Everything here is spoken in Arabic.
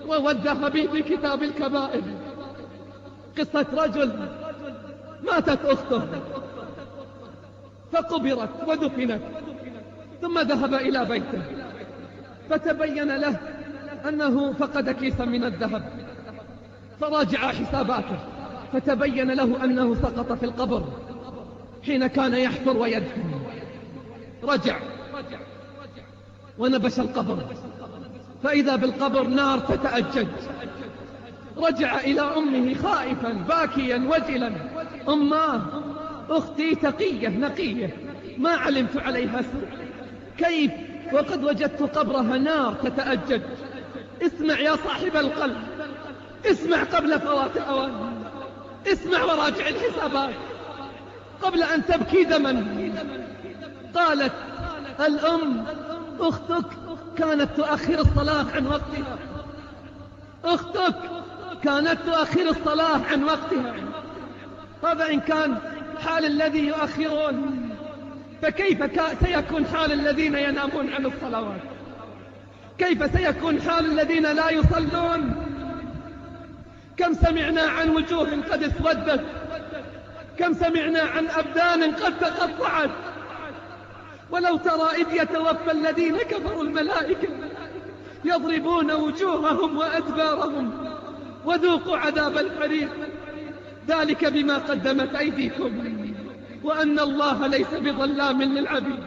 وودها بي في كتاب الكبائر قصة رجل ماتت أخته فقبرت ودفنت، ثم ذهب إلى بيته فتبين له أنه فقد كيسا من الذهب، فراجع حساباته فتبين له أنه سقط في القبر حين كان يحفر ويدفن. رجع ونبش القبر فإذا بالقبر نار تتأجج. رجع إلى أمه خائفا باكيا وجلا: أماه، أختي تقية نقية ما علمت عليها سوء، كيف وقد وجدت قبرها نار تتأجج؟ اسمع يا صاحب القلب، اسمع قبل فوات الأوان، اسمع وراجع الحسابات قبل أن تبكي دما. قالت الأم: أختك كانت تؤخر الصلاة عن وقتها، أختك كانت تؤخر الصلاة عن وقتها. هذا إن كان حال الذي يؤخرون، فكيف سيكون حال الذين ينامون عن الصلوات؟ كيف سيكون حال الذين لا يصلون؟ كم سمعنا عن وجوه قد اسودت، كم سمعنا عن أبدان قد تقطعت. ولو ترى إذ يتوفى الذين كفروا الملائكة يضربون وجوههم وأدبارهم وذوقوا عذاب الحريق، ذلك بما قدمت أيديكم وأن الله ليس بظلام للعبيد.